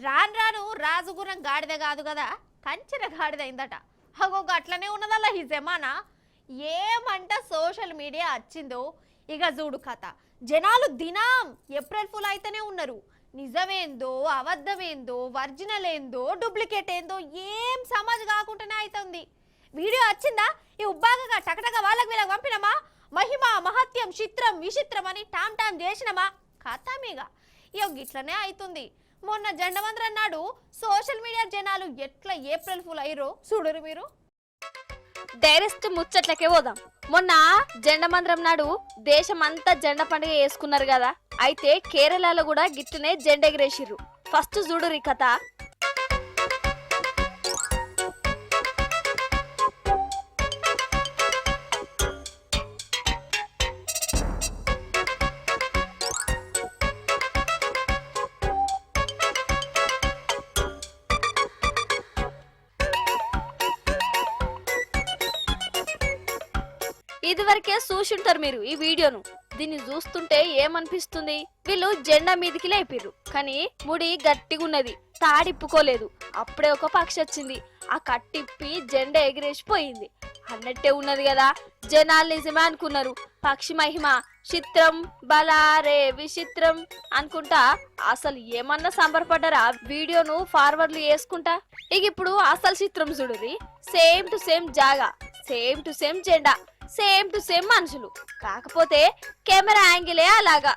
రాను రాను రాజుగురం గాడిద కాదు కదా, కంచెర గాడిద అయిందట. అగో అట్లనే ఉన్నదల్లా ఈ జమానా. ఏమంట సోషల్ మీడియా వచ్చిందో ఇక చూడు కథ. జనాలు దినం ఏప్రిల్ ఫుల్ అయితేనే ఉన్నారు. నిజమేందో అబద్ధమేందో ఒరిజినల్ ఏందో డూప్లికేట్ ఏందో ఏం సమాజ్ కాకుండానే అవుతుంది. వీడియో వచ్చిందా ఈ ఉబ్బాగగా టకటగా వాళ్ళకి వీళ్ళకి పంపినమా, మహిమ మహత్యం చిత్రం విచిత్రం అని టామ్ టామ్ చేసినమా, కథమేగా ఇక గిట్లనే అవుతుంది. మొన్న జెండమందరం నాడు సోషల్ మీడియా జనాలు ఎట్లా ఏప్రిల్ ఫుల్ అయ్యారో చూడరు మీరు. డైరెక్ట్ ముచ్చట్లకే పోదాం. మొన్న జెండమందరం నాడు దేశమంతా జెండా పండుగ వేసుకున్నారు కదా, అయితే కేరళలో కూడా గిట్టునే జెండా ఎగిరేసిర్రు. ఫస్ట్ చూడురి కథ. ఇదివరకే చూసుంటారు మీరు ఈ వీడియోను. దీన్ని చూస్తుంటే ఏమనిపిస్తుంది, వీళ్ళు జెండా మీదికి లేపిర్రు కానీ ముడి గట్టిగున్నది, తాడిప్పుకోలేదు. అప్పుడే ఒక పక్షి వచ్చింది, ఆ కట్టిప్పి జెండా ఎగిరేసిపోయింది అన్నట్టే ఉన్నది కదా. జనాలు నిజమే అనుకున్నారు. పక్షి మహిమ చిత్రం బలారే విచిత్రం అనుకుంటా అసలు ఏమన్నా సంబరపడ్డారా వీడియోను ఫార్వర్డ్లు చేసుకుంటా. ఇక ఇప్పుడు అసలు చిత్రం చూడురి. సేమ్ టు సేమ్ జాగా, సేమ్ టు సేమ్ జెండా, సేమ్ టు సేమ్ మనుషులు, కాకపోతే కెమెరా యాంగిలే అలాగా.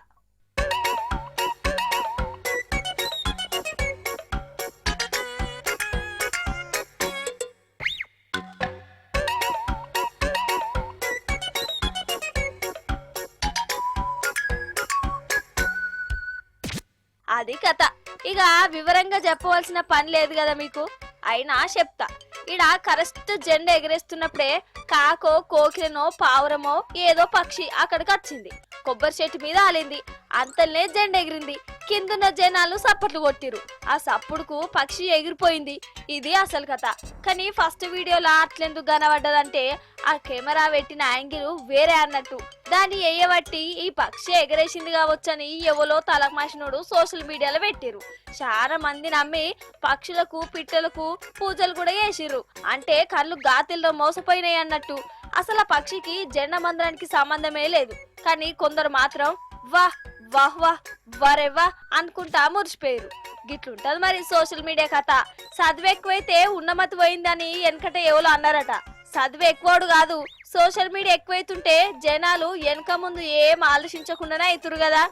అది కథ. ఇక వివరంగా చెప్పవలసిన పని లేదు కదా మీకు, అయినా చెప్తా. ఇడ కరెక్ట్ జెండా ఎగరేస్తున్నప్పుడే కాకో కోకిలనో పావురమో ఏదో పక్షి అక్కడికి వచ్చింది, కొబ్బరి చెట్టు మీద ఆలింది. అంతలనే జెండా ఎగిరింది. కిందున్న జనాలు సప్పట్లు కొట్టిరు. ఆ సప్పుడుకు పక్షి ఎగిరిపోయింది. ఇది అసలు కథ. కానీ ఫస్ట్ వీడియోలో అట్లెందుకు కనబడ్డదంటే ఆ కెమెరా పెట్టిన యాంగిల్ వేరే అన్నట్టు. దాన్ని ఎయ్యబట్టి ఈ పక్షి ఎగరేసింది కావచ్చని ఎవలో తలమాసినోడు సోషల్ మీడియాలో పెట్టిరు. చాలా మంది నమ్మి పక్షులకు పిట్టలకు పూజలు కూడా చేసిర్రు. అంటే కళ్ళు గాతిల్లో మోసపోయినాయి అన్నట్టు. అసలు ఆ పక్షికి జెండా మందిరానికి సంబంధమే లేదు. కానీ కొందరు మాత్రం వాహ్ వాహ్ వాహ్ వరెవ్వా అనుకుంటా మురిసిపోయారు. గిట్లుంటది మరి సోషల్ మీడియా కథ. చదువు ఎక్కువైతే ఉన్నమతి పోయిందని వెనకట ఎవరు అన్నారట. చదువు ఎక్కువడు కాదు, సోషల్ మీడియా ఎక్కువైతుంటే జనాలు వెనక ముందు ఏం ఆలోచించకుండానే అవుతురు కదా.